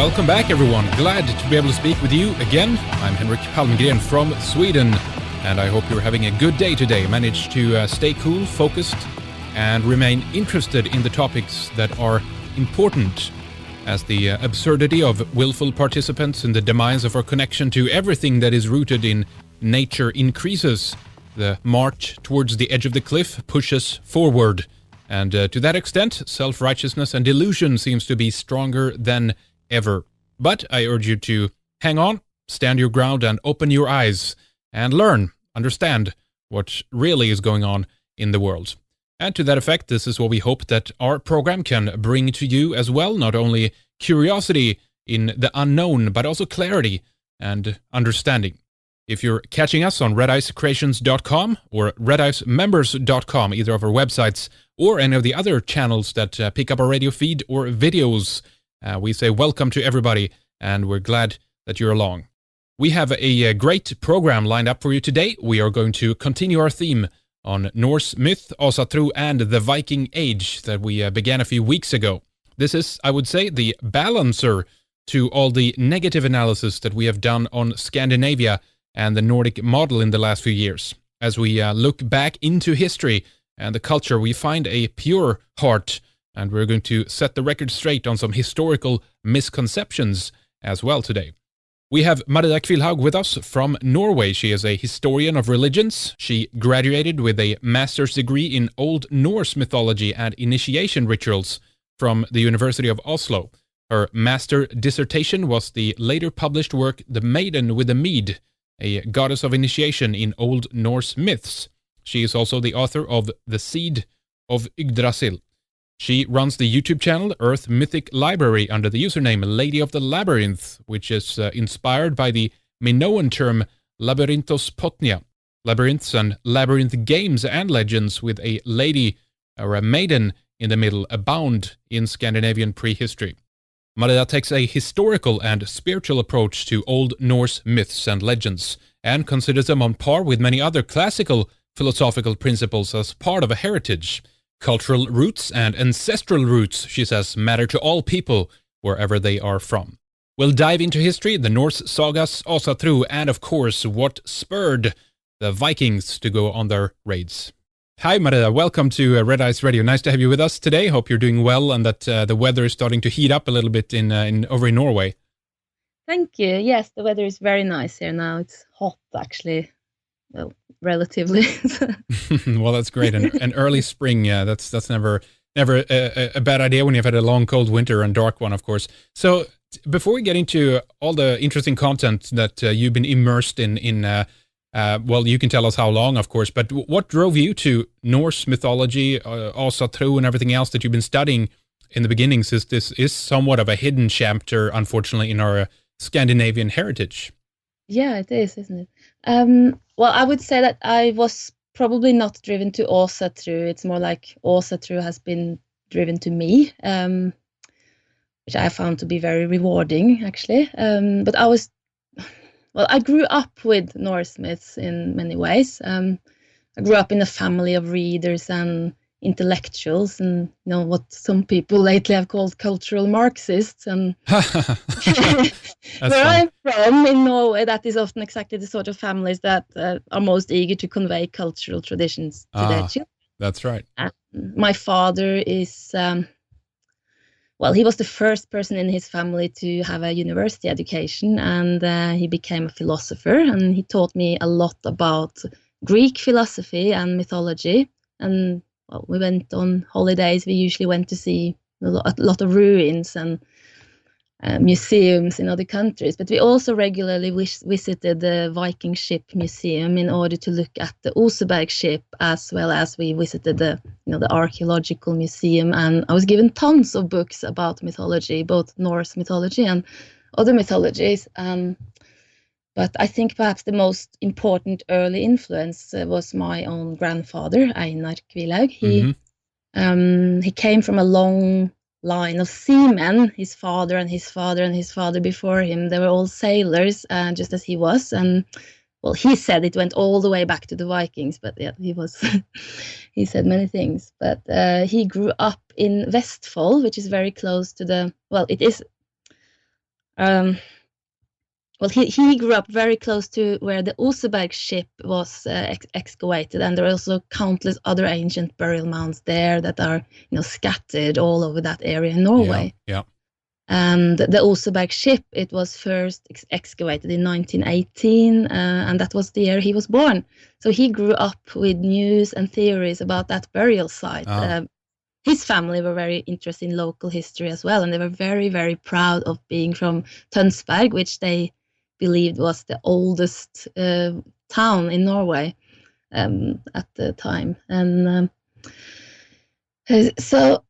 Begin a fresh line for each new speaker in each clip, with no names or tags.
welcome back everyone. Glad to be able to speak with you again. I'm Henrik Palmgren from Sweden, and I hope you're having a good day today. Managed to stay cool, focused, and remain interested in the topics that are important, as the absurdity of willful participants in the demise of our connection to everything that is rooted in nature increases. The march towards the edge of the cliff pushes forward, and to that extent, self-righteousness and delusion seems to be stronger than ever. But I urge you to hang on, stand your ground, and open your eyes, and learn, understand what really is going on in the world. And to that effect, this is what we hope that our program can bring to you as well, not only curiosity in the unknown, but also clarity and understanding. If you're catching us on redicecreations.com or redicemembers.com, either of our websites or any of the other channels that pick up our radio feed or videos, we say welcome to everybody, and we're glad that you're along. We have a great program lined up for you today. We are going to continue our theme on Norse myth, Asatru, and the Viking Age that we began a few weeks ago. This is, I would say, the balancer to all the negative analysis that we have done on Scandinavia and the Nordic model in the last few years. As we look back into history and the culture, we find a pure heart, and we're going to set the record straight on some historical misconceptions as well today. We have Maria Kvilhaug with us from Norway. She is a historian of religions. She graduated with a master's degree in Old Norse mythology and initiation rituals from the University of Oslo. Her master dissertation was the later published work The Maiden with the Mead, a goddess of initiation in Old Norse myths. She is also the author of The Seed of Yggdrasil. She runs the YouTube channel Earth Mythic Library under the username Lady of the Labyrinth, which is inspired by the Minoan term Labyrinthos Potnia, labyrinths and labyrinth games and legends with a lady or a maiden in the middle abound in Scandinavian prehistory. Maria takes a historical and spiritual approach to Old Norse myths and legends, and considers them on par with many other classical philosophical principles as part of a heritage. Cultural roots and ancestral roots, she says, matter to all people, wherever they are from. We'll dive into history, the Norse sagas, Asatru, and of course, what spurred the Vikings to go on their raids. Hi, Maria. Welcome to Red Ice Radio. Nice to have you with us today. Hope you're doing well and that the weather is starting to heat up a little bit over in Norway.
Thank you. Yes, the weather is very nice here now. It's hot, actually. Well, relatively.
Well, that's great. And early spring, yeah, that's never a bad idea when you've had a long, cold winter and dark one, of course. So before we get into all the interesting content that you've been immersed in well, you can tell us how long, of course, but what drove you to Norse mythology, Asatru, and everything else that you've been studying in the beginnings? This is somewhat of a hidden chapter, unfortunately, in our Scandinavian heritage.
Yeah, it is, isn't it? Well, I would say that I was probably not driven to Asatru. It's more like Asatru has been driven to me, which I found to be very rewarding, actually. But I grew up with Norse myths in many ways. I grew up in a family of readers and intellectuals, and what some people lately have called cultural Marxists. And where I'm from in Norway, that is often exactly the sort of families that are most eager to convey cultural traditions to their children.
That's right.
My father is he was the first person in his family to have a university education, and he became a philosopher, and he taught me a lot about Greek philosophy and mythology. And we went on holidays. We usually went to see a lot of ruins and museums in other countries, but we also regularly visited the Viking ship museum in order to look at the Oseberg ship, as well as we visited the archaeological museum. And I was given tons of books about mythology, both Norse mythology and other mythologies. But I think perhaps the most important early influence was my own grandfather, Einar Kvilhaug. He came from a long line of seamen. His father and his father and his father before him, they were all sailors, just as he was. And well, he said it went all the way back to the Vikings, but yeah, he said many things. But he grew up in Vestfold, which is very close to it is Um, well, he grew up very close to where the Oseberg ship was excavated, and there are also countless other ancient burial mounds there that are, scattered all over that area in Norway.
Yeah.
And the Oseberg ship, it was first excavated in 1918, and that was the year he was born. So he grew up with news and theories about that burial site. His family were very interested in local history as well, and they were very, very proud of being from Tønsberg, which they believed was the oldest town in Norway at the time. And so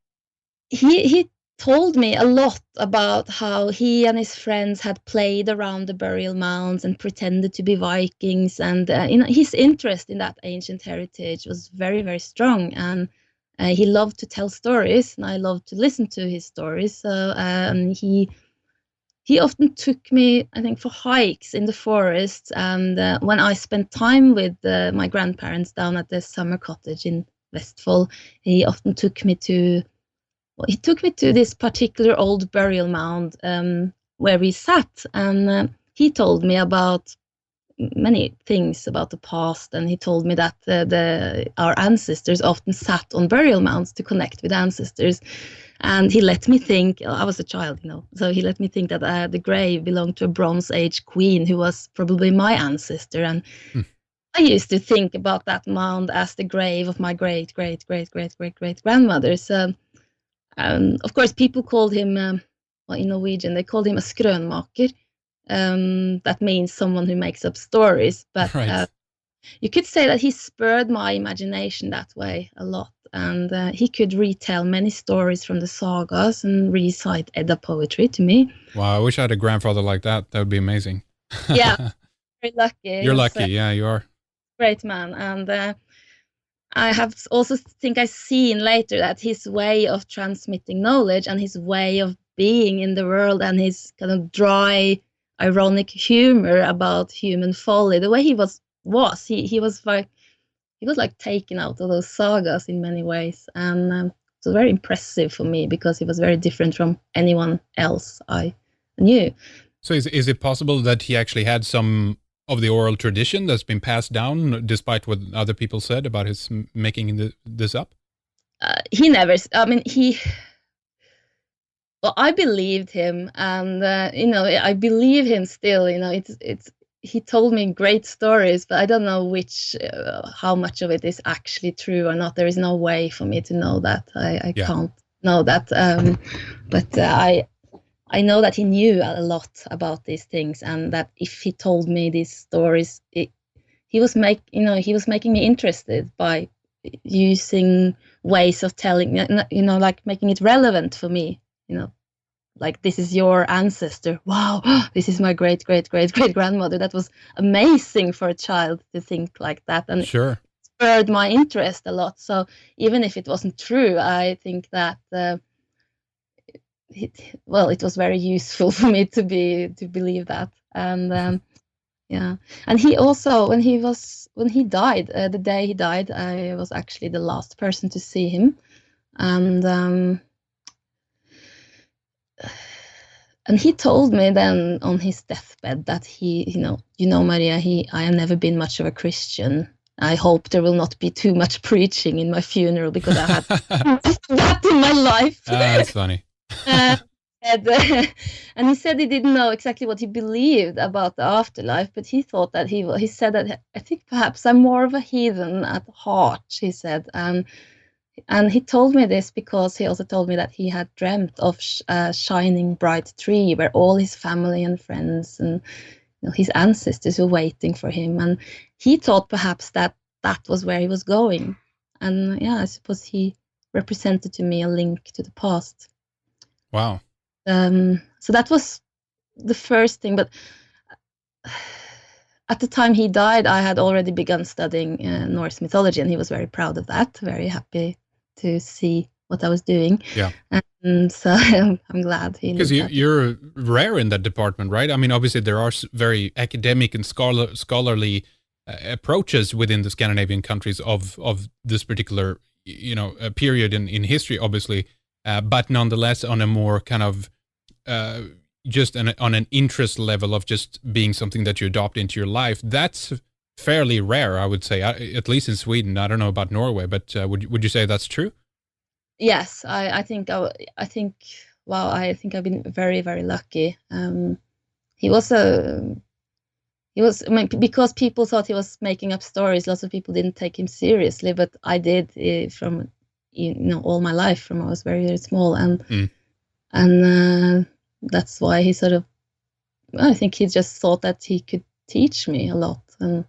he told me a lot about how he and his friends had played around the burial mounds and pretended to be Vikings, and his interest in that ancient heritage was very, very strong, and he loved to tell stories, and I loved to listen to his stories. So he often took me, I think, for hikes in the forest, and when I spent time with my grandparents down at the summer cottage in Vestfold, he often took me to this particular old burial mound where we sat, and he told me about many things about the past, and he told me that our ancestors often sat on burial mounds to connect with ancestors, and he let me think. I was a child, so he let me think that the grave belonged to a Bronze Age queen who was probably my ancestor, and I used to think about that mound as the grave of my great great great great great great grandmother. So of course, people called him, in Norwegian, they called him a skrønmaker. That means someone who makes up stories. But
Right.
You could say that he spurred my imagination that way a lot. And he could retell many stories from the sagas and recite Edda poetry to me.
Wow, I wish I had a grandfather like that. That would be amazing.
Yeah, very lucky.
You're lucky. Yeah, you are.
Great man. And I have also think I seen later that his way of transmitting knowledge and his way of being in the world and his kind of dry, ironic humor about human folly, the way he was he was like taken out of those sagas in many ways, and it was very impressive for me because he was very different from anyone else I knew.
So is it possible that he actually had some of the oral tradition that's been passed down, despite what other people said about his making this up?
He never. I mean, Well, I believed him, and I believe him still. It's. He told me great stories, but I don't know how much of it is actually true or not. There is no way for me to know that. I can't know that. But I know that he knew a lot about these things, and that if he told me these stories, he was making me interested by using ways of telling, like making it relevant for me, like, this is your ancestor. Wow, this is my great great great great grandmother. That was amazing for a child to think like that, and
sure,
spurred my interest a lot. So even if it wasn't true, I think that it was very useful for me to believe that. And yeah, and he also, when he died, the day he died, I was actually the last person to see him, and he told me then on his deathbed that Maria, I have never been much of a Christian. I hope there will not be too much preaching in my funeral because I had that in my life.
That's funny.
And he said he didn't know exactly what he believed about the afterlife, but he thought that he said that, I think perhaps I'm more of a heathen at heart, he said. And he told me this because he also told me that he had dreamt of a shining bright tree where all his family and friends and his ancestors were waiting for him. And he thought perhaps that was where he was going. And yeah, I suppose he represented to me a link to the past.
Wow.
So that was the first thing. But at the time he died, I had already begun studying Norse mythology, and he was very proud of that, very happy to see what I was doing.
Yeah.
And so I'm glad he.
Because you're rare in that department, right? I mean, obviously there are very academic and scholarly approaches within the Scandinavian countries of this particular, period in history, obviously, but nonetheless on a more kind of, just on an interest level of just being something that you adopt into your life, that's fairly rare, I would say, at least in Sweden. I don't know about Norway, but would you say that's true?
Yes, I think I think wow, I think I've been very, very lucky. He was a he was, I mean, because people thought he was making up stories. Lots of people didn't take him seriously, but I did, from all my life, from I was very, very small, and that's why he sort of, I think he just thought that he could teach me a lot, and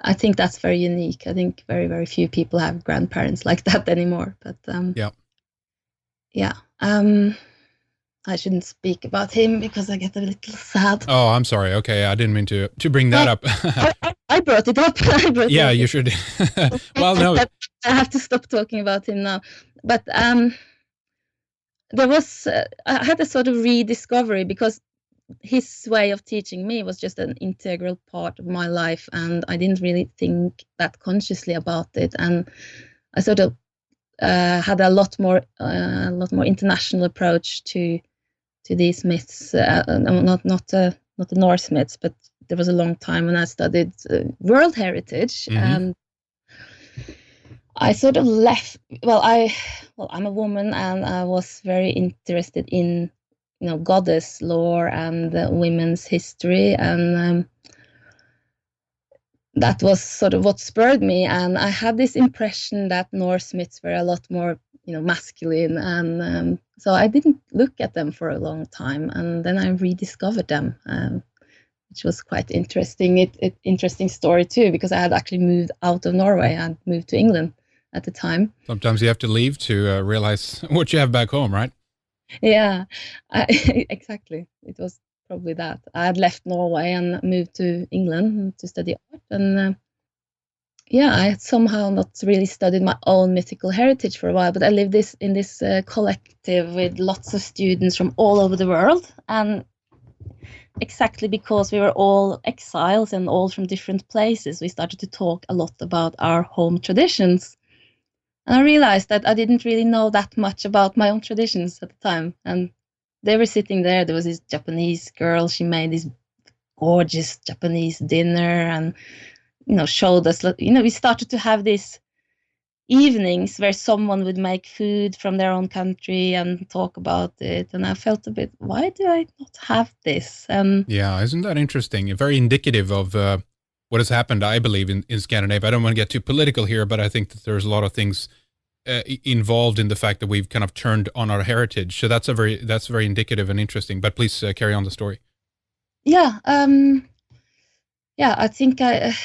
I think that's very unique. I think very, very few people have grandparents like that anymore. But
Yeah.
yeah, I shouldn't speak about him because I get a little sad.
Oh, I'm sorry. Okay, I didn't mean to bring that up.
I brought it up. I brought
Yeah,
it
you
up.
should. Well, no.
I have to stop talking about him now. But there was I had a sort of rediscovery, because his way of teaching me was just an integral part of my life, and I didn't really think that consciously about it. And I sort of had a lot more international approach to these myths. Not the Norse myths, but there was a long time when I studied world heritage, and I sort of left. I'm a woman, and I was very interested in, goddess lore and women's history, and that was sort of what spurred me. And I had this impression that Norse myths were a lot more, masculine, and so I didn't look at them for a long time, and then I rediscovered them, which was quite interesting. Interesting story too, because I had actually moved out of Norway and moved to England at the time.
Sometimes you have to leave to realize what you have back home, right?
Yeah, exactly. It was probably that. I had left Norway and moved to England to study art, and yeah, I had somehow not really studied my own mythical heritage for a while, but I lived in this collective with lots of students from all over the world, and exactly because we were all exiles and all from different places, we started to talk a lot about our home traditions. And I realized that I didn't really know that much about my own traditions at the time. And they were sitting there. There was this Japanese girl. She made this gorgeous Japanese dinner and, showed us, we started to have these evenings where someone would make food from their own country and talk about it. And I felt a bit, why do I not have this?
Yeah, isn't that interesting? Very indicative of what has happened, I believe, in Scandinavia. I don't want to get too political here, but I think that there's a lot of things involved in the fact that we've kind of turned on our heritage. So that's very indicative and interesting. But please carry on the story.
Yeah, I think I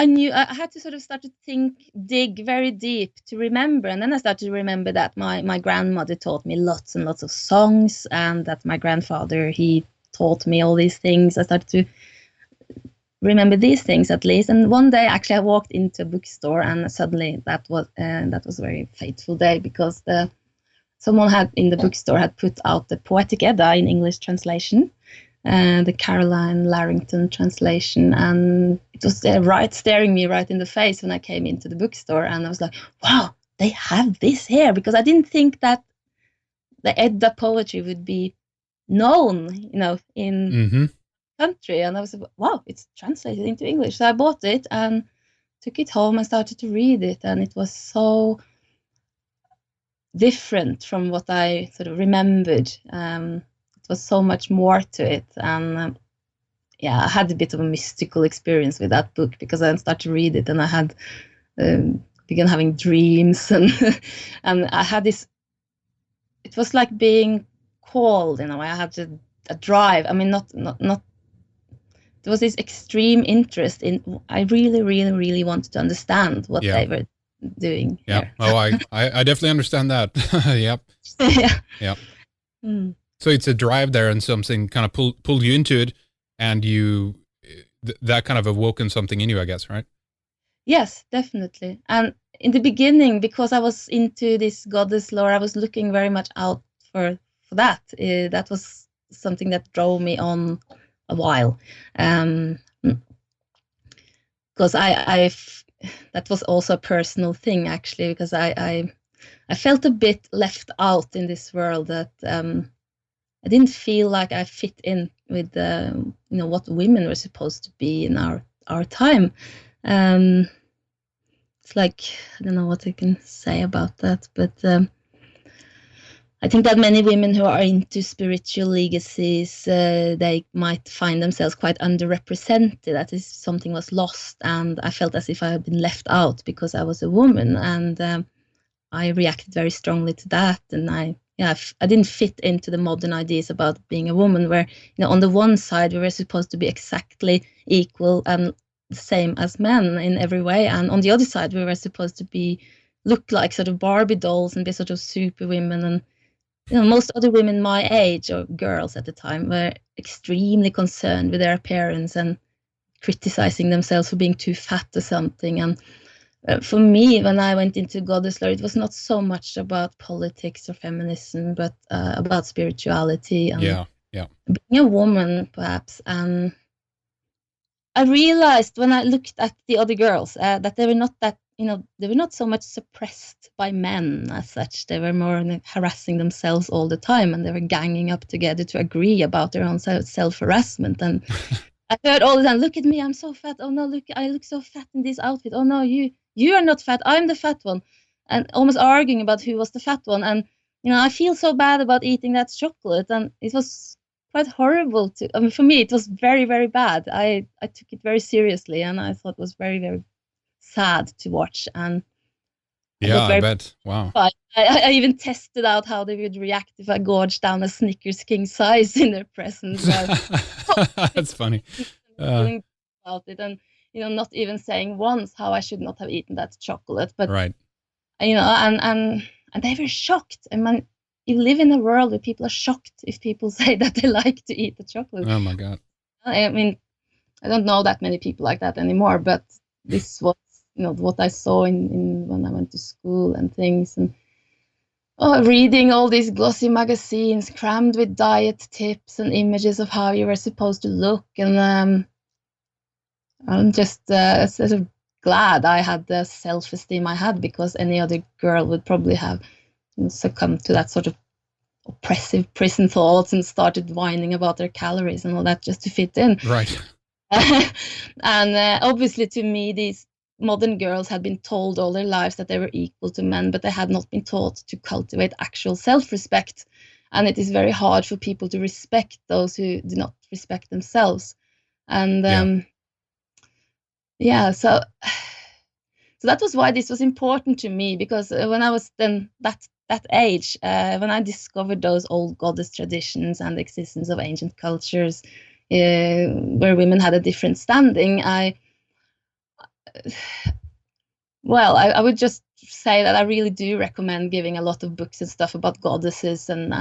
knew I had to sort of start to dig very deep to remember. And then I started to remember that my grandmother taught me lots and lots of songs, and that my grandfather, he taught me all these things. I started to remember these things at least. And one day, actually, I walked into a bookstore, and suddenly that was a very fateful day, because someone had in the bookstore had put out the Poetic Edda in English translation, the Caroline Larrington translation, and it was staring me right in the face when I came into the bookstore, and I was like, wow, they have this here, because I didn't think that the Edda poetry would be known, in country, and I was like, wow, it's translated into English. So I bought it and took it home and started to read it, and it was so different from what I sort of remembered. It was so much more to it, and I had a bit of a mystical experience with that book, because I started to read it, and I had began having dreams, and and I had this. It was like being called, I had a drive. I mean, not. There was this extreme interest in. I really, really, really wanted to understand what they were doing.
Yeah.
Here.
Oh, I definitely understand that. Yep.
Yeah.
Yeah. So it's a drive there, and something kind of pulled you into it, and you that kind of awoken something in you, I guess, right?
Yes, definitely. And in the beginning, because I was into this goddess lore, I was looking very much out for that. That was something that drove me on a while, because that was also a personal thing, actually, because I I felt a bit left out in this world, that I didn't feel like I fit in with what women were supposed to be in our time. Um, it's like, I don't know what I can say about that, but I think that many women who are into spiritual legacies, they might find themselves quite underrepresented. That is, something was lost, and I felt as if I had been left out because I was a woman, and I reacted very strongly to that. And I didn't fit into the modern ideas about being a woman, where on the one side we were supposed to be exactly equal and the same as men in every way, and on the other side we were supposed to look like sort of Barbie dolls and be sort of super women. And most other women my age, or girls at the time, were extremely concerned with their appearance and criticizing themselves for being too fat or something. And for me, when I went into Goddess Lore, it was not so much about politics or feminism, but about spirituality and being a woman, perhaps. And I realized when I looked at the other girls that they were not that, they were not so much suppressed by men as such. They were more harassing themselves all the time, and they were ganging up together to agree about their own self-harassment. And I heard all the time, "Look at me, I'm so fat. Oh no, look, I look so fat in this outfit. Oh no, you are not fat. I'm the fat one," and almost arguing about who was the fat one. And I feel so bad about eating that chocolate, and it was quite horrible to. I mean, for me, it was very, very bad. I took it very seriously, and I thought it was very, very sad to watch. And
I bet. Wow.
I even tested out how they would react if I gorged down a Snickers king size in their presence.
That's funny.
About it, and not even saying once how I should not have eaten that chocolate. But
right.
And they were shocked. I mean, you live in a world where people are shocked if people say that they like to eat the chocolate.
Oh my God.
I mean, I don't know that many people like that anymore, but this was what I saw in when I went to school and things. And reading all these glossy magazines crammed with diet tips and images of how you were supposed to look. And I'm just sort of glad I had the self-esteem I had, because any other girl would probably have succumbed to that sort of oppressive prison thoughts and started whining about their calories and all that just to fit in.
Right.
And obviously, to me, these modern girls had been told all their lives that they were equal to men, but they had not been taught to cultivate actual self-respect. And it is very hard for people to respect those who do not respect themselves. And so that was why this was important to me, because when I was then that age, when I discovered those old goddess traditions and the existence of ancient cultures where women had a different standing, I would just say that I really do recommend giving a lot of books and stuff about goddesses and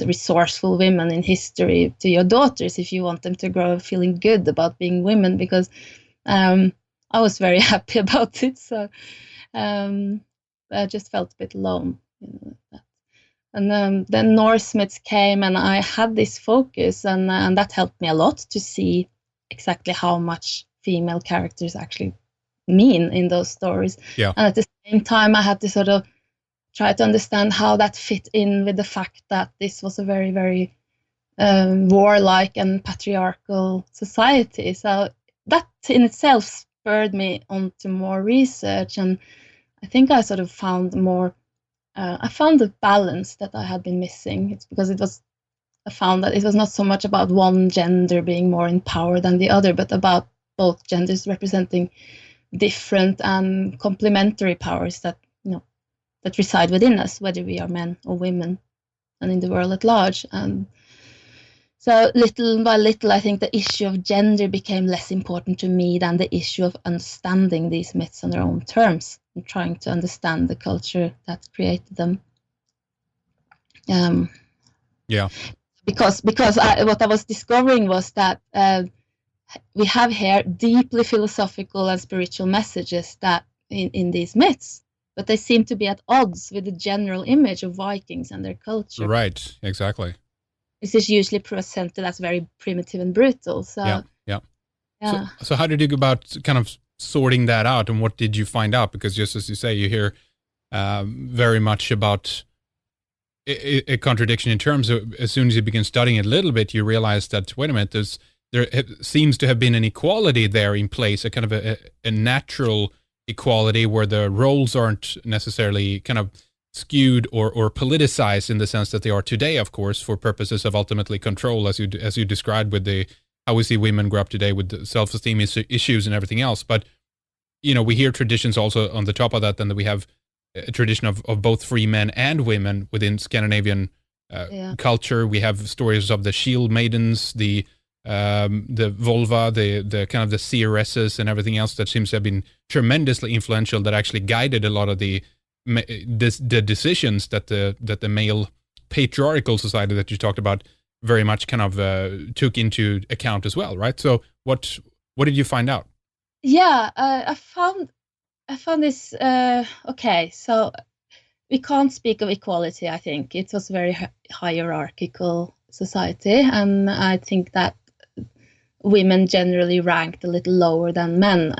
resourceful women in history to your daughters if you want them to grow up feeling good about being women, because I was very happy about it. So I just felt a bit alone. And then Norse myths came, and I had this focus, and that helped me a lot to see exactly how much female characters actually mean in those stories.
Yeah.
And at the same time, I had to sort of try to understand how that fit in with the fact that this was a very, very warlike and patriarchal society. So that in itself spurred me on to more research, and I think I sort of found I found the balance that I had been missing. It's because I found that it was not so much about one gender being more in power than the other, but about both genders representing different and complementary powers that that reside within us, whether we are men or women, and in the world at large. And so little by little, I think the issue of gender became less important to me than the issue of understanding these myths on their own terms and trying to understand the culture that created them. Because what I was discovering was that we have here deeply philosophical and spiritual messages that in these myths, but they seem to be at odds with the general image of Vikings and their culture.
Right, exactly.
This is usually presented as very primitive and brutal. So
yeah. So how did you go about kind of sorting that out, and what did you find out? Because just as you say, you hear very much about a contradiction in terms of, as soon as you begin studying it a little bit, you realize that, wait a minute, there seems to have been an equality there in place, a kind of a natural equality where the roles aren't necessarily kind of skewed or politicized in the sense that they are today, of course, for purposes of ultimately control, as you described with the how we see women grow up today with the self-esteem issues and everything else. But we hear traditions also on the top of that, then that we have a tradition of both free men and women within Scandinavian culture. We have stories of the shield maidens, the Volva, the kind of the seeresses and everything else that seems to have been tremendously influential, that actually guided a lot of the decisions that the male patriarchal society that you talked about very much kind of took into account as well, right? So what did you find out?
Yeah, I found this okay. So we can't speak of equality. I think it was a very hierarchical society, and I think that women generally ranked a little lower than men,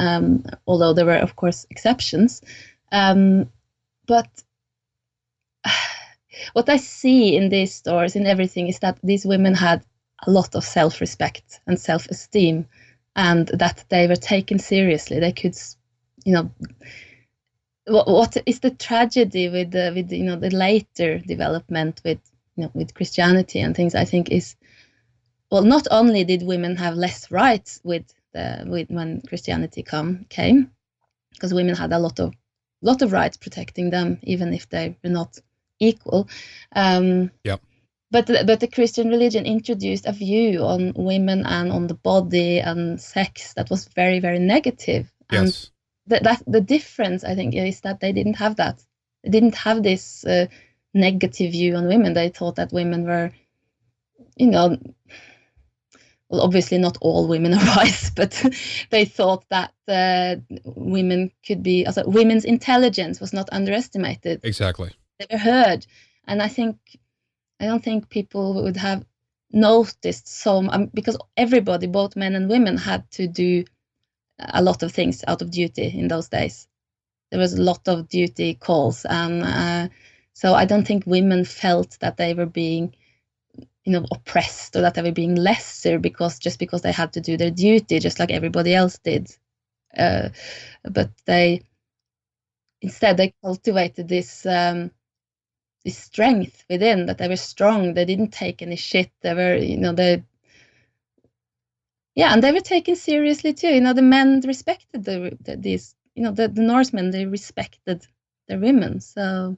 although there were, of course, exceptions. But what I see in these stories, in everything, is that these women had a lot of self-respect and self-esteem, and that they were taken seriously. They could, what is the tragedy with the later development with Christianity and things, I think, is, well, not only did women have less rights with when Christianity came, because women had a lot of rights protecting them, even if they were not equal. But the Christian religion introduced a view on women and on the body and sex that was very, very negative.
Yes.
And the difference, I think, is that they didn't have that. They didn't have this negative view on women. They thought that women were, well, obviously not all women are wise, but they thought that women could be, also women's intelligence was not underestimated.
Exactly.
They were heard. And I don't think people would have noticed because everybody, both men and women, had to do a lot of things out of duty in those days. There was a lot of duty calls, and so I don't think women felt that they were being, oppressed, or that they were being lesser because they had to do their duty just like everybody else did. But instead they cultivated this strength within, that they were strong. They didn't take any shit. They were, and they were taken seriously too. The men respected these, the Norsemen, they respected their women. So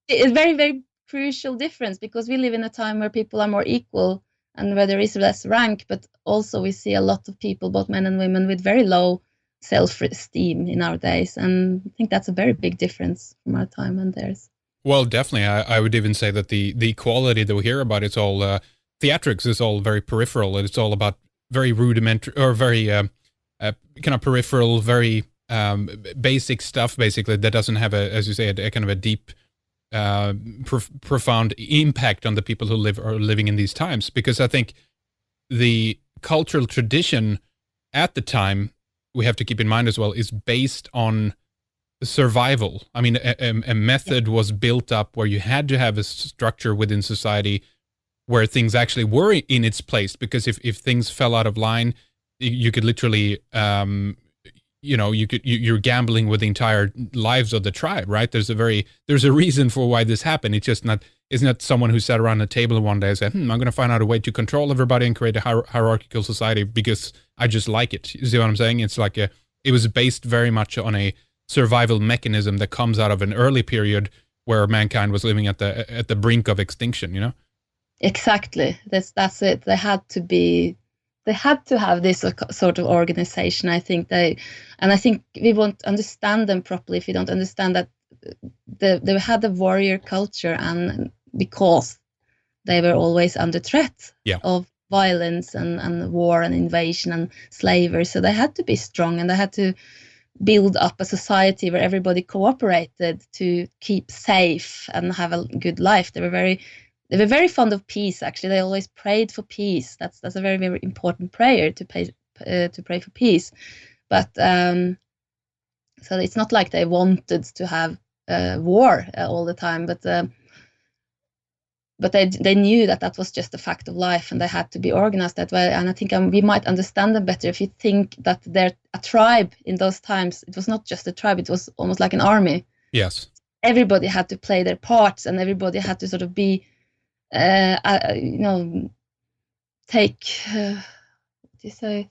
it's a very, very crucial difference, because we live in a time where people are more equal and where there is less rank, but also we see a lot of people, both men and women, with very low self-esteem in our days. And I think that's a very big difference from our time and theirs.
Well, definitely. I would even say that the equality that we hear about, it's all theatrics, is all very peripheral, and it's all about very rudimentary or very kind of peripheral, very basic stuff, basically, that doesn't have as you say, a kind of a deep, profound impact on the people who are living in these times. Because I think the cultural tradition at the time, we have to keep in mind as well, is based on survival. I mean, a method was built up where you had to have a structure within society where things actually were in its place, because if things fell out of line, you could literally you're gambling with the entire lives of the tribe, right? There's a reason for why this happened. It's not someone who sat around a table one day and said, I'm going to find out a way to control everybody and create a hierarchical society because I just like it. You see what I'm saying? It's like it was based very much on a survival mechanism that comes out of an early period where mankind was living at the brink of extinction,
Exactly. That's it. They had to have this sort of organization. I think we won't understand them properly if we don't understand that they had a warrior culture, and because they were always under threat of violence and war and invasion and slavery. So they had to be strong, and they had to build up a society where everybody cooperated to keep safe and have a good life. They were very fond of peace. Actually, they always prayed for peace. That's a very, very important prayer, to pray for peace. But so it's not like they wanted to have war all the time, but they knew that that was just a fact of life, and they had to be organized that way. And I think we might understand them better if you think that they're a tribe in those times. It was not just a tribe; it was almost like an army.
Yes.
Everybody had to play their parts, and everybody had to sort of be, take. What do you say?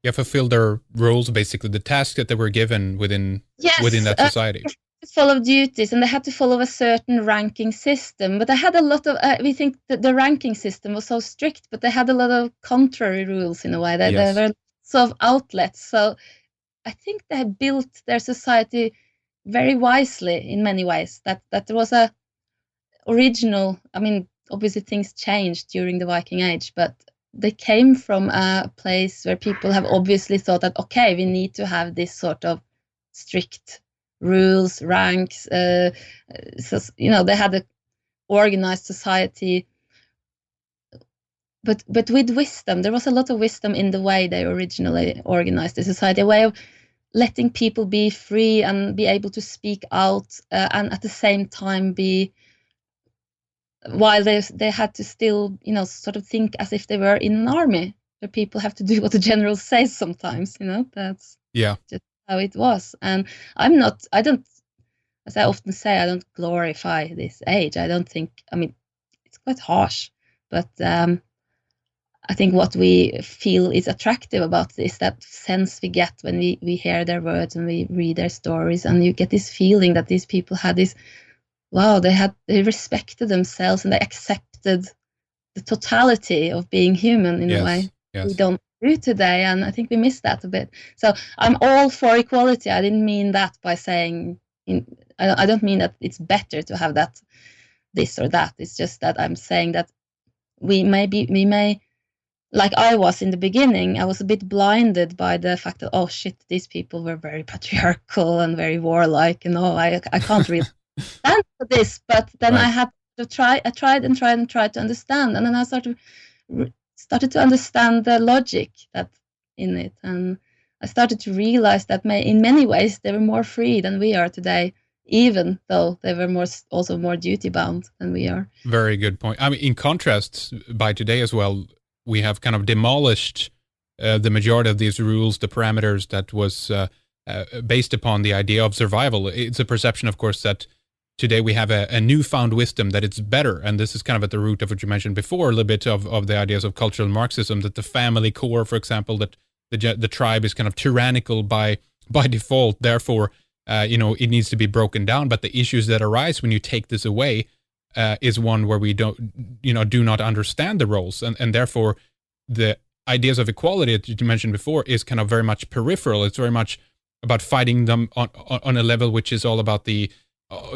Yeah, fulfill their roles, basically the tasks that they were given within
Yes,
that society.
follow duties, and they had to follow a certain ranking system. But they had a lot of. We think that the ranking system was so strict, but they had a lot of contrary rules in a way. There were lots of outlets. So I think they had built their society very wisely in many ways. That there was a original. I mean, obviously things changed during the Viking Age, but they came from a place where people have obviously thought that, okay, we need to have this sort of strict rules, ranks. So, they had an organized society, but with wisdom. There was a lot of wisdom in the way they originally organized the society, a way of letting people be free and be able to speak out, and at the same time while they had to still, sort of think as if they were in an army, where people have to do what the general says sometimes. That's just how it was. And I don't, as I often say, I don't glorify this age. I don't think, I mean, it's quite harsh, but I think what we feel is attractive about this, that sense we get when we hear their words and we read their stories, and you get this feeling that these people had this, wow, they respected themselves, and they accepted the totality of being human in a way we don't do today. And I think we miss that a bit. So I'm all for equality. I didn't mean that by saying, I don't mean that it's better to have that, this or that. It's just that I'm saying that we may, like I was in the beginning, I was a bit blinded by the fact that, oh shit, these people were very patriarchal and very warlike, and I can't really stand for this. But then I had to try. I tried and tried to understand, and then I started to understand the logic that in it, and I started to realize that in many ways they were more free than we are today, even though they were also more duty bound than we are.
Very good point. I mean, in contrast, by today as well, we have kind of demolished the majority of these rules, the parameters that was based upon the idea of survival. It's a perception, of course, that today we have a newfound wisdom that it's better. And this is kind of at the root of what you mentioned before, a little bit of the ideas of cultural Marxism, that the family core, for example, that the tribe is kind of tyrannical by default. Therefore, it needs to be broken down. But the issues that arise when you take this away is one where we do not understand the roles. And therefore, the ideas of equality that you mentioned before is kind of very much peripheral. It's very much about fighting them on a level which is all about the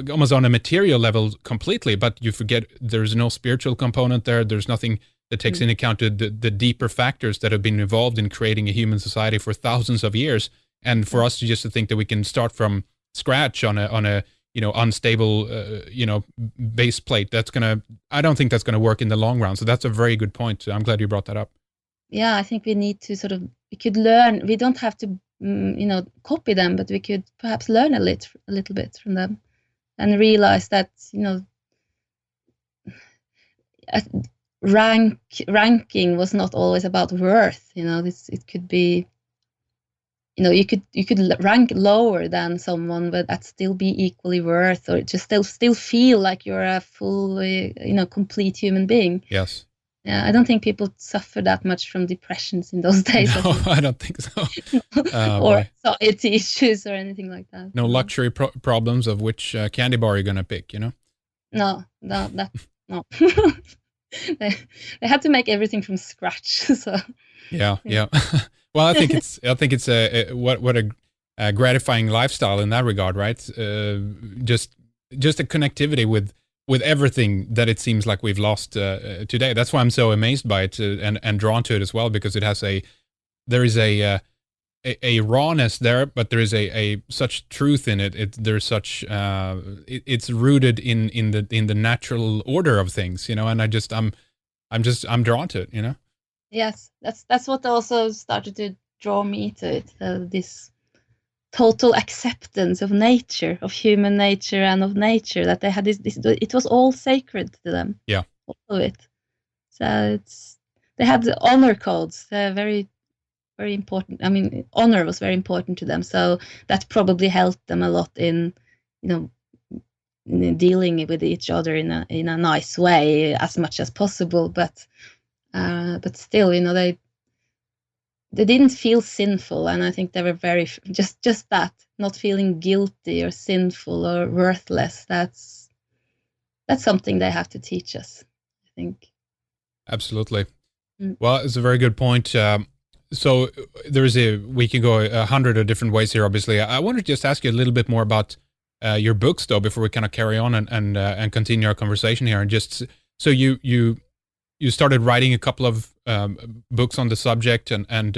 almost on a material level completely, but you forget there's no spiritual component there. There's nothing that takes into account the deeper factors that have been involved in creating a human society for thousands of years. And for us to think that we can start from scratch on a unstable base plate, I don't think that's gonna work in the long run. So that's a very good point. I'm glad you brought that up.
Yeah, I think we need to we could learn. We don't have to copy them, but we could perhaps learn a little bit from them. And realize that ranking was not always about worth. It could be, you could rank lower than someone, but that still be equally worth, or just still feel like you're a full, complete human being.
Yes.
Yeah, I don't think people suffer that much from depressions in those days.
No, I don't think so.
Or anxiety issues or anything like that.
No luxury problems of which candy bar you're gonna pick.
No. No. They had to make everything from scratch. So.
Yeah. Well, I think it's what a gratifying lifestyle in that regard, right? Just a connectivity with everything that it seems like we've lost today. That's why I'm so amazed by it and drawn to it as well, because there is a rawness there, but there is a such truth in it. There's such it's rooted in the natural order of things, and I'm drawn to it,
Yes, that's what also started to draw me to it. This total acceptance of nature, of human nature and of nature, that they had this it was all sacred to them.
Yeah.
All of it. So they had the honor codes, very, very important. I mean, honor was very important to them. So that probably helped them a lot in, in dealing with each other in a nice way as much as possible. But still, they didn't feel sinful, and I think they were very just that, not feeling guilty or sinful or worthless. That's something they have to teach us, I think.
Absolutely. Well, it's a very good point. So we can go 100 of different ways here. Obviously, I wanted to just ask you a little bit more about your books, though, before we kind of carry on and continue our conversation here. And just so you started writing a couple of books on the subject, and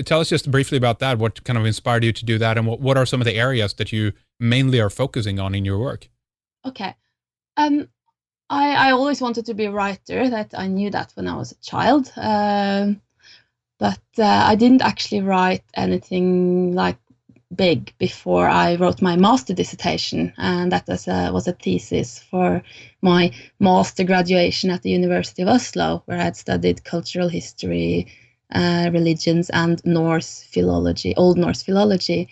tell us just briefly about that. What kind of inspired you to do that, and what are some of the areas that you mainly are focusing on in your work?
Okay. I always wanted to be a writer. That I knew that when I was a child, but I didn't actually write anything like big before I wrote my master dissertation, and that was a thesis for my master graduation at the University of Oslo, where I had studied cultural history, religions, and Norse philology, Old Norse philology.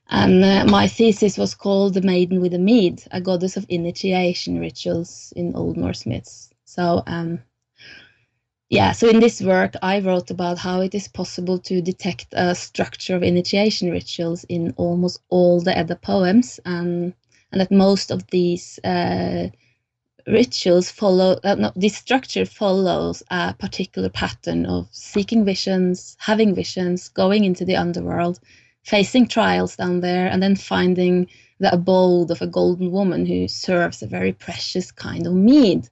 And my thesis was called "The Maiden with a Mead, a Goddess of Initiation Rituals in Old Norse Myths." So, so in this work, I wrote about how it is possible to detect a structure of initiation rituals in almost all the Edda poems, and that most of these rituals this structure follows a particular pattern of seeking visions, having visions, going into the underworld, facing trials down there, and then finding the abode of a golden woman who serves a very precious kind of mead.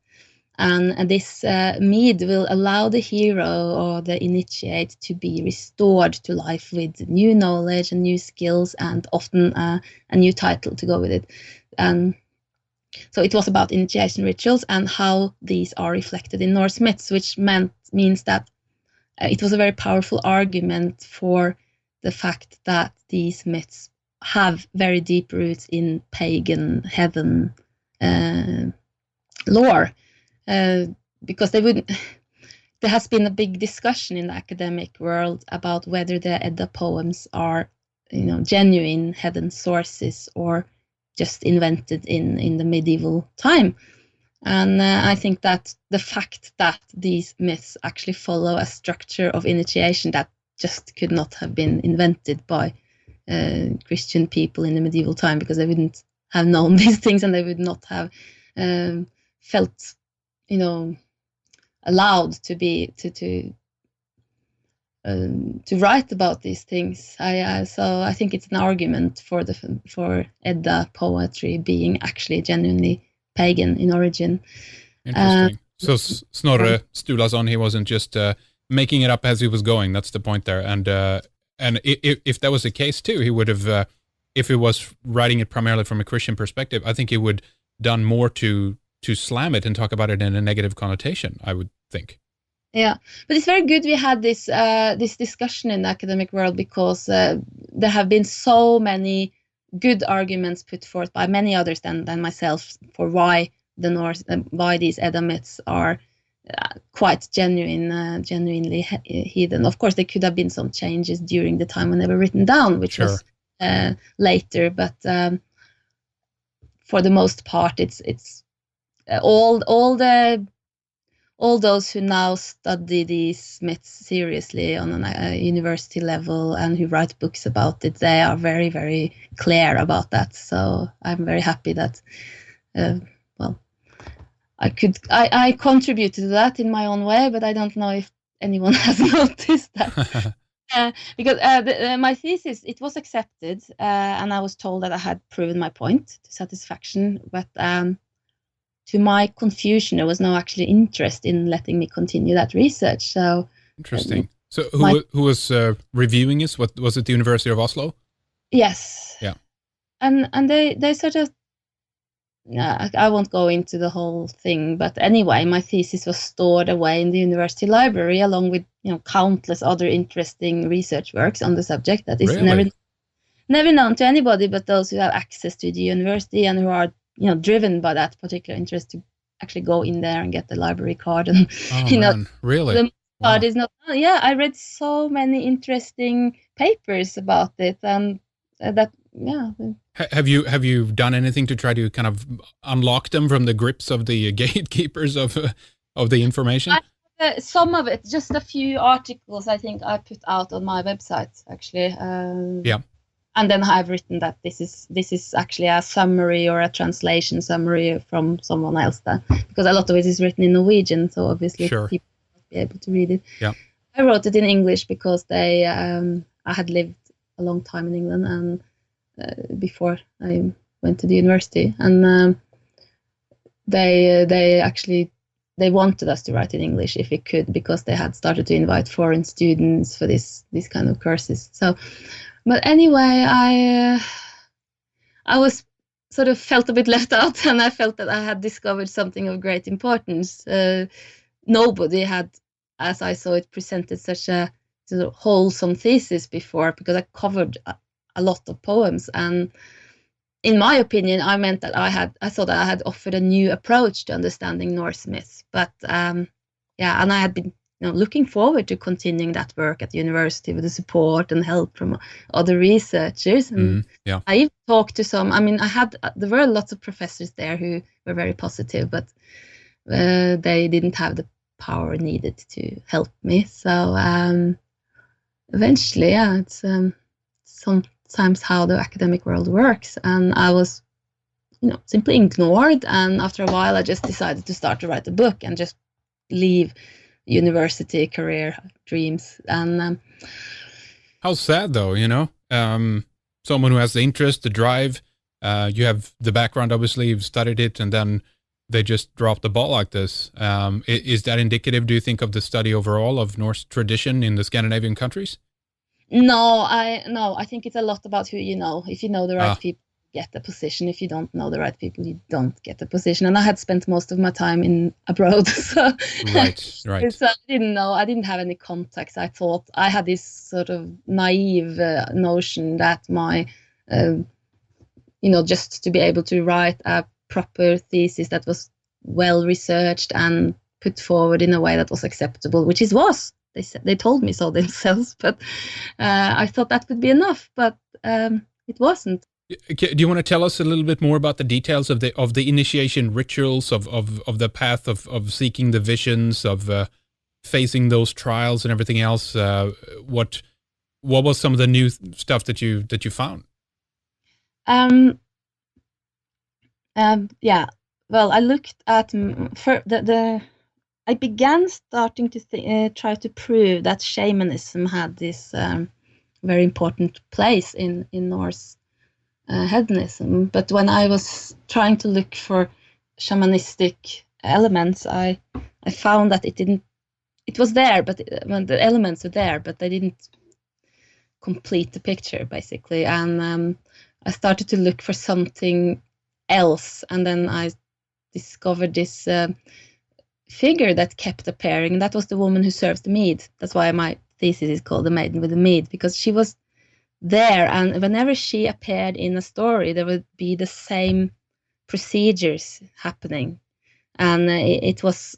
And this mead will allow the hero or the initiate to be restored to life with new knowledge and new skills, and often a new title to go with it. So it was about initiation rituals and how these are reflected in Norse myths, which means that it was a very powerful argument for the fact that these myths have very deep roots in pagan heathen lore, because there has been a big discussion in the academic world about whether the Edda poems are, genuine heathen sources or just invented in the medieval time. And I think that the fact that these myths actually follow a structure of initiation that just could not have been invented by Christian people in the medieval time, because they wouldn't have known these things, and they would not have felt, allowed to be to write about these things. So I think it's an argument for Edda poetry being actually genuinely pagan in origin.
Interesting. So Snorre Sturlason, he wasn't just making it up as he was going. That's the point there. And if that was the case too, he would have, if he was writing it primarily from a Christian perspective, I think he would done more to slam it and talk about it in a negative connotation, I would think.
Yeah, but it's very good we had this discussion in the academic world, because there have been so many good arguments put forth by many others than myself for why the Norse, why these Edda myths are quite genuinely heathen. Of course, there could have been some changes during the time when they were written down, which was later, but for the most part, it's all those who now study these myths seriously on a university level and who write books about it, they are very, very clear about that. So I'm very happy that, I contributed to that in my own way, but I don't know if anyone has noticed that. Because my thesis, it was accepted, and I was told that I had proven my point to satisfaction, but to my confusion, there was no actually interest in letting me continue that research. So
interesting. So who was reviewing this? What was it? The University of Oslo?
Yes.
Yeah.
And they sort of, I won't go into the whole thing, but anyway, my thesis was stored away in the university library along with countless other interesting research works on the subject that is
really?
never known to anybody but those who have access to the university and who are, driven by that particular interest to actually go in there and get the library card. And
Oh
you know,
man, really?
the part
Wow.
is not. Oh, yeah, I read so many interesting papers about it, and that yeah.
Have you done anything to try to kind of unlock them from the grips of the gatekeepers of the information?
Some of it, just a few articles I think I put out on my website actually.
Yeah,
And then I've written that this is actually a summary or a translation summary from someone else, because a lot of it is written in Norwegian, so obviously
sure.
people won't be able to read it.
Yeah.
I wrote it in English because I had lived a long time in England and before I went to the university, and they actually they wanted us to write in English if we could, because they had started to invite foreign students for these kind of courses. So, but anyway, I was sort of felt a bit left out, and I felt that I had discovered something of great importance. Nobody had, as I saw it, presented such a sort of wholesome thesis before, because I covered a lot of poems, and in my opinion, I meant that I thought that I had offered a new approach to understanding Norse myths. But yeah, and I had been looking forward to continuing that work at the university with the support and help from other researchers. And
Yeah.
I even talked to some. I mean, there were lots of professors there who were very positive, but they didn't have the power needed to help me. So eventually, yeah, it's sometimes how the academic world works, and I was simply ignored. And after a while I just decided to start to write a book and just leave university career dreams. And
How sad though, someone who has the interest, the drive, you have the background, obviously you've studied it, and then they just drop the ball like this. Is that indicative, do you think, of the study overall of Norse tradition in the Scandinavian countries?
no, I think it's a lot about who you know. If you know the right people, you get the position. If you don't know the right people, you don't get the position. And I had spent most of my time in abroad, so
Right.
so I didn't know. I didn't have any contacts. I thought I had this sort of naive notion that my just to be able to write a proper thesis that was well researched and put forward in a way that was acceptable, which it was. They told me so themselves, but I thought that would be enough, but it wasn't.
Do you want to tell us a little bit more about the details of the initiation rituals, of the path of seeking the visions, of facing those trials and everything else? What was some of the new stuff that you found?
Yeah. Well, I looked at for I began starting to try to prove that shamanism had this very important place in Norse hedonism. But when I was trying to look for shamanistic elements, I found that it didn't. It was there, but when the elements were there, but they didn't complete the picture, basically. And I started to look for something else, and then I discovered this figure that kept appearing. That was the woman who serves the mead. That's why my thesis is called The Maiden with the Mead, because she was there, and whenever she appeared in a story, there would be the same procedures happening. And it was,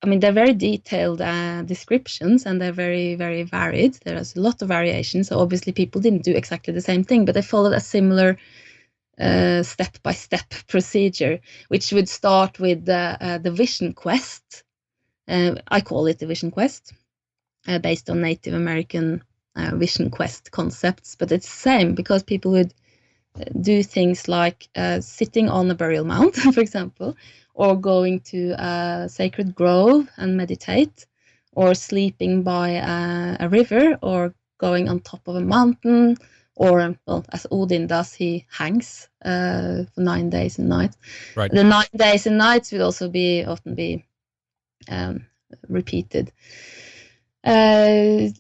I mean, they're very detailed descriptions, and they're very, very varied. There's a lot of variation, so obviously people didn't do exactly the same thing, but they followed a similar step-by-step procedure, which would start with the vision quest. I call it the vision quest, based on Native American vision quest concepts, but it's the same, because people would do things like sitting on a burial mound, for example, or going to a sacred grove and meditate, or sleeping by a river, or going on top of a mountain, or, well, as Odin does, he hangs for 9 days and nights.
Right.
The 9 days and nights would also often be repeated. And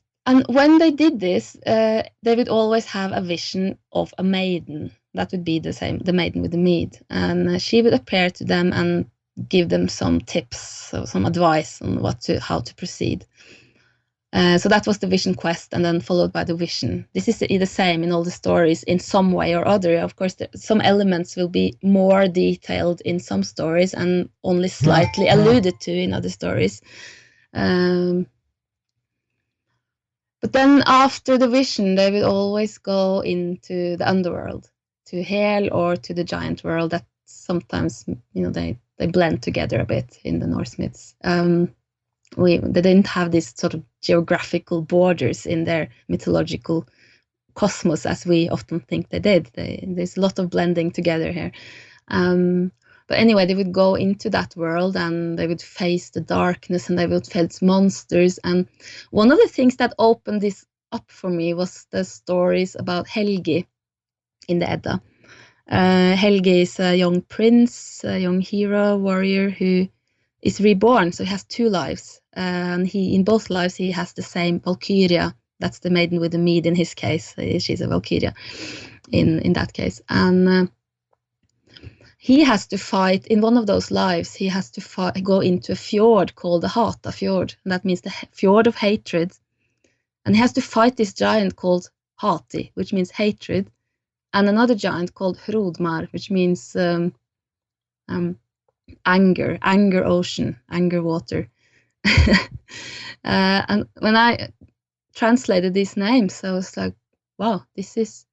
when they did this, they would always have a vision of a maiden. That would be the same, the maiden with the mead. And she would appear to them and give them some tips, or some advice on how to proceed. So that was the vision quest, and then followed by the vision. This is the same in all the stories in some way or other. Of course, some elements will be more detailed in some stories and only slightly alluded to in other stories. But then after the vision, they will always go into the underworld, to Hel or to the giant world. That sometimes, they blend together a bit in the Norse myths. They didn't have these sort of geographical borders in their mythological cosmos as we often think they did. There's a lot of blending together here. But anyway, they would go into that world and they would face the darkness and they would face monsters. And one of the things that opened this up for me was the stories about Helgi in the Edda. Helgi is a young prince, a young hero, warrior who is reborn, so he has two lives. And in both lives, he has the same Valkyria. That's the maiden with the mead in his case. She's a Valkyria in that case. And he has to fight, in one of those lives, he has to go into a fjord called the Hata Fjord. And that means the fjord of hatred. And he has to fight this giant called Hati, which means hatred, and another giant called Hrodmar, which means anger ocean, anger water. And when I translated these names, I was like, wow, this is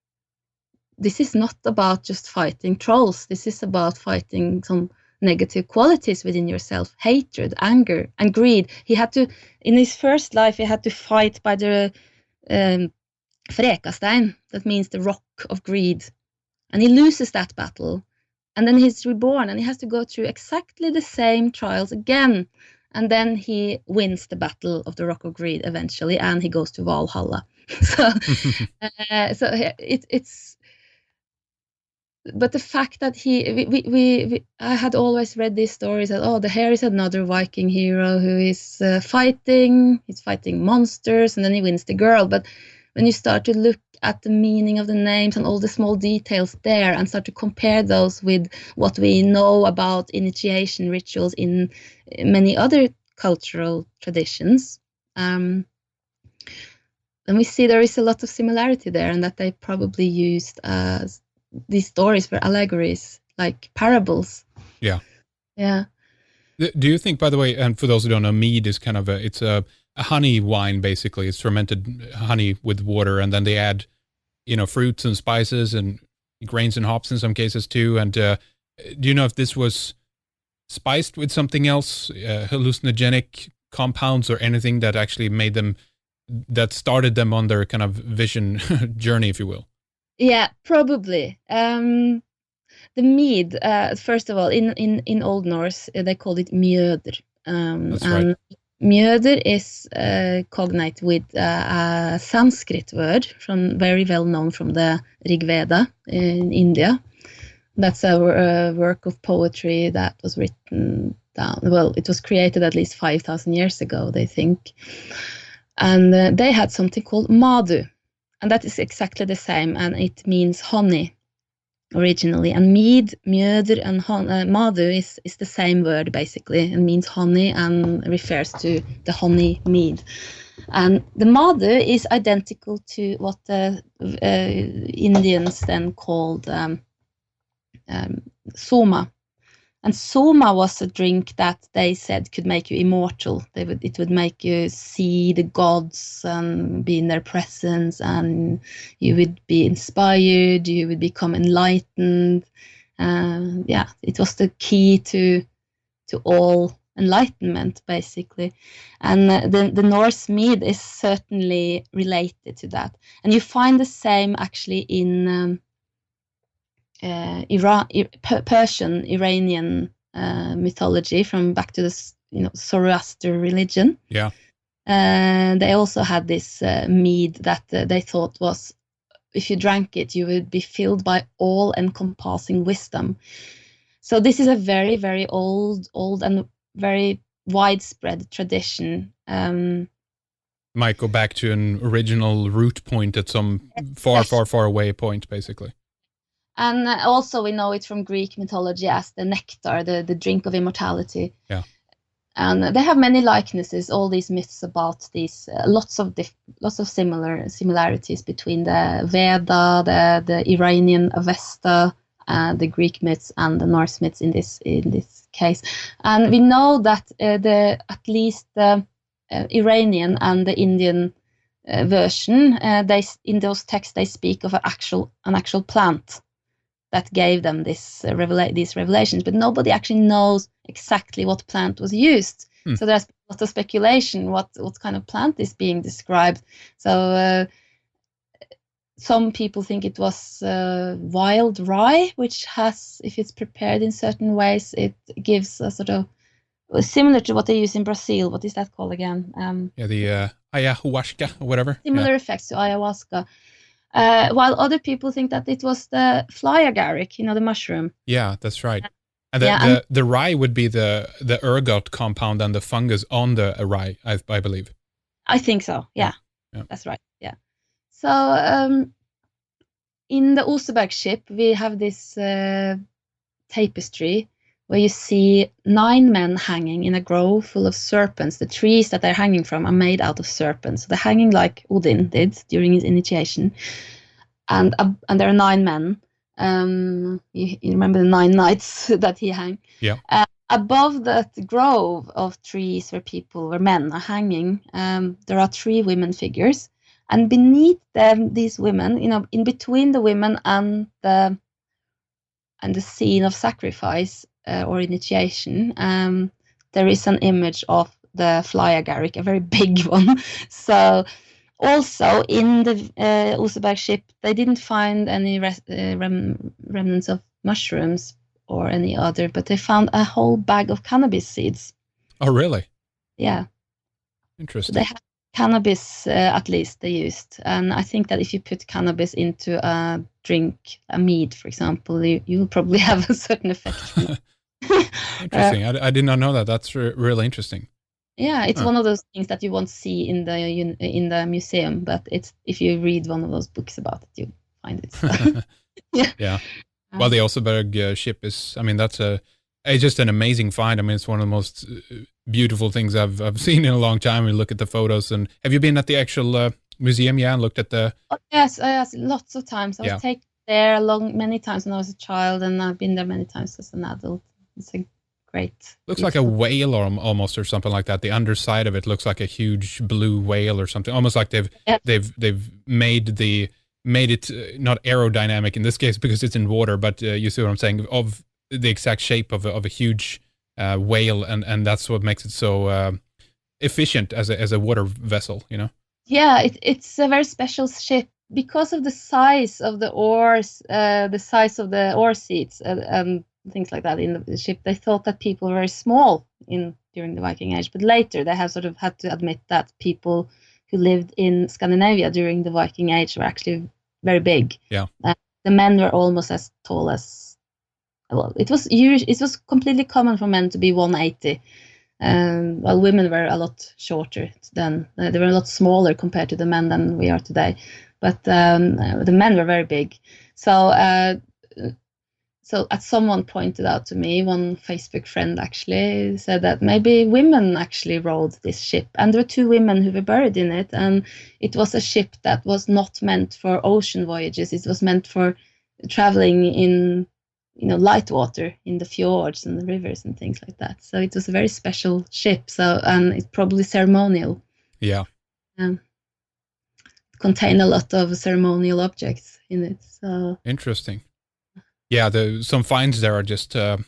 not about just fighting trolls. This is about fighting some negative qualities within yourself: hatred, anger, and greed. He had to, in his first life, he had to fight by the Frekastein, that means the rock of greed. And he loses that battle. And then he's reborn and he has to go through exactly the same trials again. And then he wins the battle of the Rock of Greed eventually, and he goes to Valhalla. So it's. But the fact that I had always read these stories that, here is another Viking hero who is fighting. He's fighting monsters, and then he wins the girl. But when you start to look at the meaning of the names and all the small details there and start to compare those with what we know about initiation rituals in many other cultural traditions, then we see there is a lot of similarity there, and that they probably used these stories were allegories, like parables.
Yeah.
Yeah.
Do you think, by the way, and for those who don't know, mead is kind of it's a honey wine, basically. It's fermented honey with water, and then they add, fruits and spices and grains and hops in some cases too. And do you know if this was spiced with something else, hallucinogenic compounds or anything that actually that started them on their kind of vision journey, if you will?
Yeah, probably. The mead, first of all, in Old Norse, they called it mjöder.
That's right.
Mjöder is cognate with a Sanskrit word very well known from the Rig Veda in India. That's a work of poetry that was written down. Well, it was created at least 5,000 years ago, they think. And they had something called madhu. And that is exactly the same, and it means honey originally. And mead, mjöder, and madhu is the same word basically, and means honey and refers to the honey mead. And the madhu is identical to what the Indians then called soma. And soma was a drink that they said could make you immortal. It would make you see the gods and be in their presence, and you would be inspired, you would become enlightened. It was the key to all enlightenment, basically. And the Norse mead is certainly related to that. And you find the same actually in Persian, Iranian mythology from back to the Zoroaster religion.
Yeah.
They also had this mead that they thought was, if you drank it, you would be filled by all-encompassing wisdom. So this is a very, very old and very widespread tradition.
Might go back to an original root point at some far away point, basically.
And also we know it from Greek mythology as the nectar, the drink of immortality.
Yeah.
And they have many likenesses. All these myths about these lots of similarities between the Veda, the Iranian Avesta, the Greek myths, and the Norse myths in this case. And we know that at least the Iranian and the Indian version, in those texts they speak of an actual plant that gave them these revelations, but nobody actually knows exactly what plant was used. So there's a lot of speculation what kind of plant is being described. So some people think it was wild rye, which has, if it's prepared in certain ways, it gives a sort of similar to what they use in Brazil. What is that called again?
The ayahuasca or whatever.
Similar effects to ayahuasca. While other people think that it was the fly agaric, the mushroom.
Yeah, that's right. And the rye would be the ergot compound and the fungus on the rye, I believe.
I think so. Yeah. That's right. Yeah. So in the Oseberg ship, we have this tapestry where you see 9 men hanging in a grove full of serpents. The trees that they're hanging from are made out of serpents. They're hanging like Odin did during his initiation. And there are 9 men. You remember the 9 nights that he hung?
Yeah.
Above that grove of trees where men are hanging, there are 3 women figures. And beneath them, these women, in between the women and the scene of sacrifice or initiation, there is an image of the fly agaric, a very big one. So also in the Oseberg ship, they didn't find any remnants of mushrooms or any other, but they found a whole bag of cannabis seeds.
Oh, really?
Yeah.
Interesting.
So they had cannabis, at least they used. And I think that if you put cannabis into a drink, a mead, for example, you will probably have a certain effect.
Interesting. I did not know that. That's really interesting.
Yeah, it's one of those things that you won't see in the museum, but if you read one of those books about it, you find it. So.
Yeah. Well, the Oseberg ship is, that's it's just an amazing find. It's one of the most beautiful things I've seen in a long time. We look at the photos. And have you been at the actual museum? Yeah, and looked at the.
Oh, yes, lots of times. I was taken there many times when I was a child, and I've been there many times as an adult. It's a great.
Looks like a whale almost or something like that. The underside of it looks like a huge blue whale or something. Almost like they've made it not aerodynamic in this case because it's in water, but you see what I'm saying, of the exact shape of a huge whale, and that's what makes it so efficient as a water vessel.
Yeah, it's a very special ship because of the size of the oars, the size of the oar seats, and things like that in the ship. They thought that people were very small during the Viking Age, but later they have sort of had to admit that people who lived in Scandinavia during the Viking Age were actually very big.
Yeah,
the men were almost as tall as. Well, it was completely common for men to be 180, while women were a lot shorter then. They were a lot smaller compared to the men than we are today, but the men were very big. So as someone pointed out to me, one Facebook friend actually said that maybe women actually rowed this ship, and there were 2 women who were buried in it, and it was a ship that was not meant for ocean voyages. It was meant for traveling in light water in the fjords and the rivers and things like that. So it was a very special ship. And it's probably ceremonial.
Yeah.
It contained a lot of ceremonial objects in it. So
interesting. Yeah, some finds there are just, I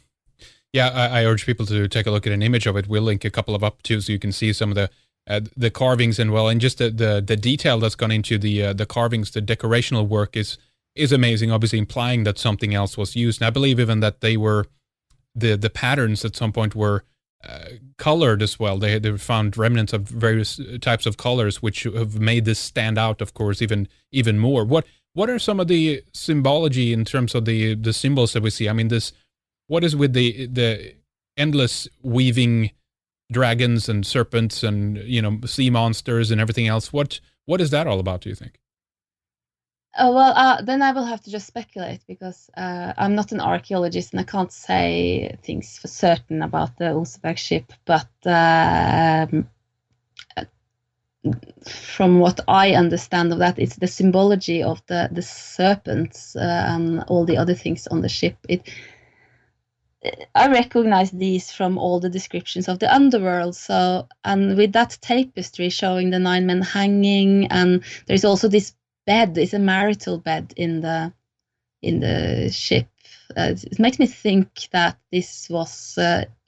urge people to take a look at an image of it. We'll link a couple of up too, so you can see some of the carvings and just the detail that's gone into the carvings. The decorational work is amazing, obviously implying that something else was used. And I believe even that they were, the patterns at some point were colored as well. They found remnants of various types of colors, which have made this stand out, of course, even more. What are some of the symbology in terms of the symbols that we see? What is with the endless weaving dragons and serpents and sea monsters and everything else? What is that all about, do you think?
Then I will have to just speculate because I'm not an archaeologist and I can't say things for certain about the Oseberg ship. But from what I understand of that, it's the symbology of the serpents and all the other things on the ship. I recognize these from all the descriptions of the underworld. So, and with that tapestry showing the 9 men hanging, and there's also this bed. It's a marital bed in the ship. It makes me think that this was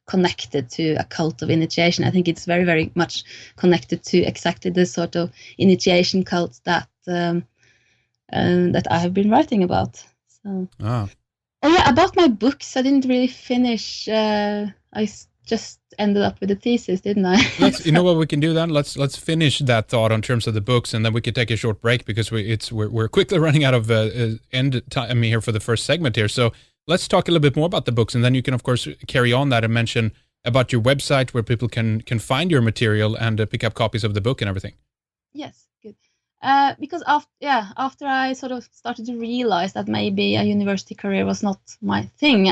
connected to a cult of initiation. I think it's very, very much connected to exactly the sort of initiation cult that that I have been writing about. So. Oh yeah, about my books, I didn't really finish. Just ended up with a thesis, didn't I?
You know what we can do then? Let's finish that thought on terms of the books, and then we can take a short break because we're quickly running out of end time here for the first segment here. So let's talk a little bit more about the books, and then you can of course carry on that and mention about your website where people can find your material and pick up copies of the book and everything.
Yes, good. Because after I sort of started to realize that maybe a university career was not my thing,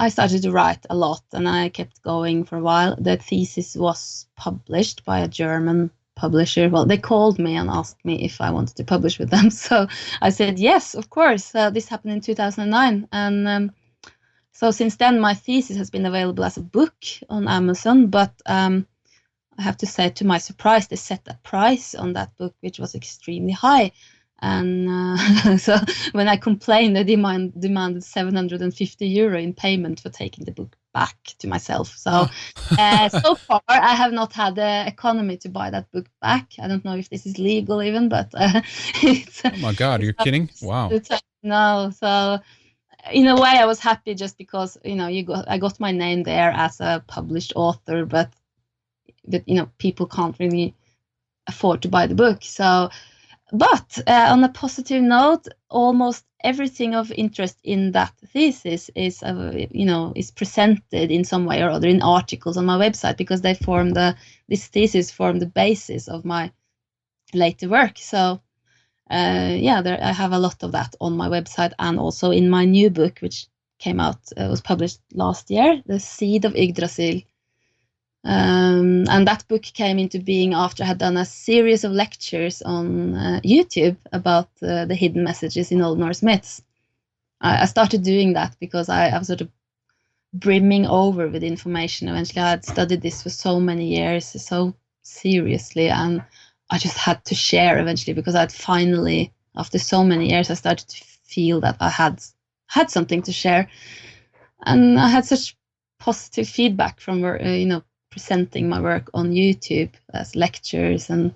I started to write a lot, and I kept going for a while. The thesis was published by a German publisher. Well, they called me and asked me if I wanted to publish with them, so I said yes, of course. This happened in 2009, and so since then my thesis has been available as a book on Amazon, but I have to say, to my surprise, they set a price on that book which was extremely high. And so when I complained, they demanded €750 in payment for taking the book back to myself. So so far, I have not had the economy to buy that book back. I don't know if this is legal even, but it's,
oh my God, you're kidding? Wow.
No, so in a way, I was happy just because I got my name there as a published author, but people can't really afford to buy the book. So. But on a positive note, almost everything of interest in that thesis is presented in some way or other in articles on my website, because this thesis formed the basis of my later work. So I have a lot of that on my website, and also in my new book, which came out, was published last year, The Seed of Yggdrasil. And that book came into being after I had done a series of lectures on YouTube about the hidden messages in Old Norse myths. I started doing that because I was sort of brimming over with information. Eventually, I had studied this for so many years, so seriously, and I just had to share eventually, because I'd finally, after so many years, I started to feel that I had something to share. And I had such positive feedback from presenting my work on YouTube as lectures and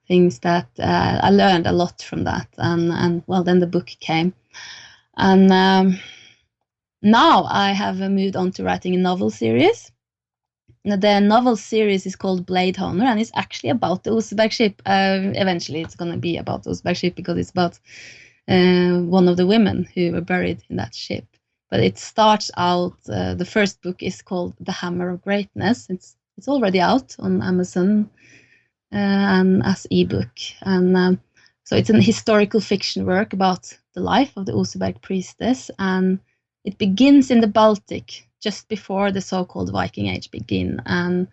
things that I learned a lot from that. And well, then the book came. And now I have moved on to writing a novel series. The novel series is called Blade Honor, and it's actually about the Oseberg ship. Eventually, it's going to be about the Oseberg ship, because it's about one of the women who were buried in that ship. But it starts out, the first book is called The Hammer of Greatness. It's already out on Amazon and as ebook. And so it's an historical fiction work about the life of the Oseberg priestess. And it begins in the Baltic, just before the so-called Viking Age begin. And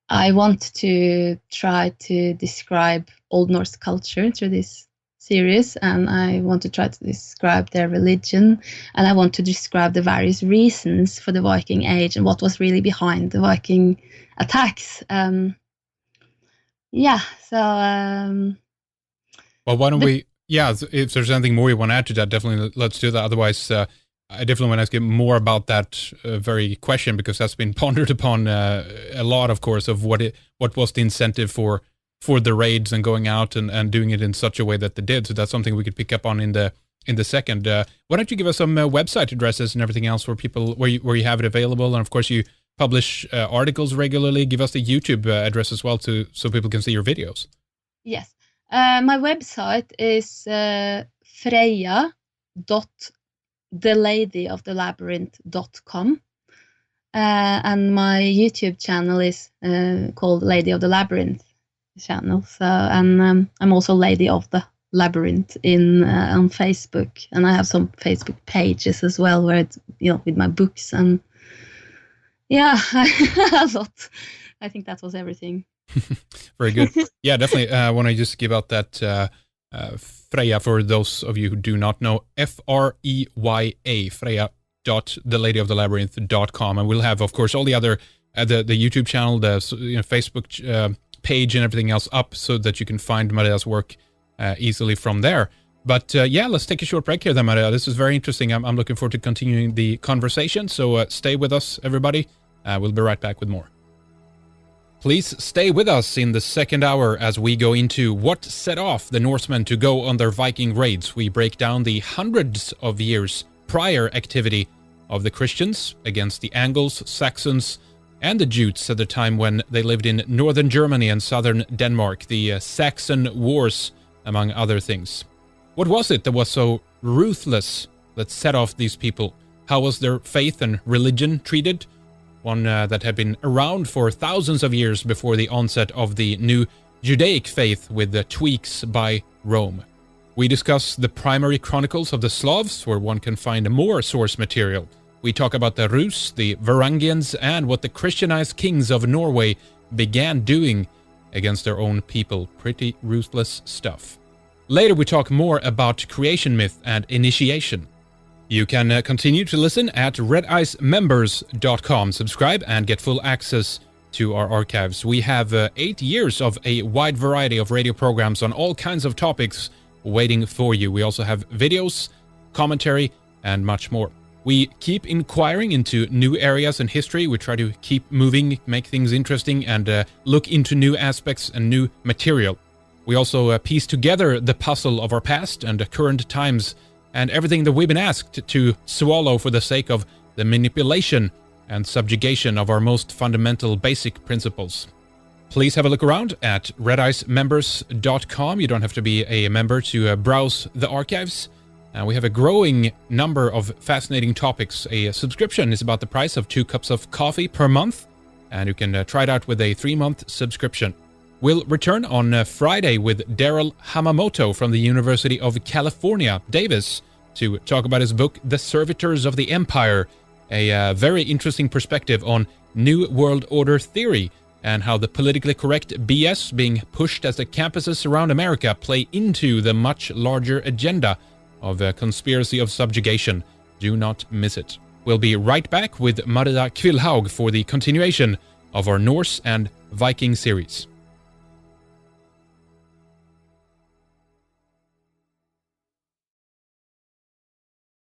I want to try to describe Old Norse culture through this series, and I want to try to describe their religion, and I want to describe the various reasons for the Viking Age and what was really behind the Viking attacks. Well,
why don't we? Yeah, if there's anything more you want to add to that, definitely let's do that. Otherwise, I definitely want to ask you more about that very question, because that's been pondered upon a lot, of course, of what was the incentive for the raids and going out and doing it in such a way that they did. So that's something we could pick up on in the second. Why don't you give us some website addresses and everything else where you have it available, and of course you publish articles regularly. Give us the YouTube address as well, so people can see your videos.
Yes, my website is freya.theladyofthelabyrinth.com. And my YouTube channel is called Lady of the Labyrinth channel. So, and I'm also Lady of the labyrinth in on Facebook, and I have some Facebook pages as well where it's, with my books, and yeah, a lot. I think that was everything.
Very good. Yeah, definitely. I want to just give out that Freya, for those of you who do not know, Freya, Freya.theladyofthelabyrinth.com, and we'll have, of course, all the other the YouTube channel, the Facebook page, and everything else up so that you can find Maria's work easily from there. But yeah, let's take a short break here then, Maria. This is very interesting. I'm looking forward to continuing the conversation, so stay with us, everybody. We'll be right back with more. Please stay with us in the second hour as we go into what set off the Norsemen to go on their Viking raids. We break down the hundreds of years prior activity of the Christians against the Angles, Saxons, and the Jutes at the time when they lived in northern Germany and southern Denmark, the Saxon Wars, among other things. What was it that was so ruthless that set off these people? How was their faith and religion treated? One that had been around for thousands of years before the onset of the new Judaic faith with the tweaks by Rome. We discuss the primary chronicles of the Slavs, where one can find more source material. We talk about the Rus, the Varangians, and what the Christianized kings of Norway began doing against their own people. Pretty ruthless stuff. Later we talk more about creation myth and initiation. You can continue to listen at redicemembers.com. Subscribe and get full access to our archives. We have 8 years of a wide variety of radio programs on all kinds of topics waiting for you. We also have videos, commentary, and much more. We keep inquiring into new areas in history. We try to keep moving, make things interesting, and look into new aspects and new material. We also piece together the puzzle of our past and current times and everything that we've been asked to swallow for the sake of the manipulation and subjugation of our most fundamental basic principles. Please have a look around at redicemembers.com. You don't have to be a member to browse the archives. We have a growing number of fascinating topics. A subscription is about the price of 2 cups of coffee per month, and you can try it out with a 3-month subscription. We'll return on Friday with Daryl Hamamoto from the University of California, Davis, to talk about his book, The Servitors of the Empire, a very interesting perspective on New World Order theory and how the politically correct BS being pushed as the campuses around America play into the much larger agenda of a conspiracy of subjugation. Do not miss it. We'll be right back with Maria Kvilhaug for the continuation of our Norse and Viking series.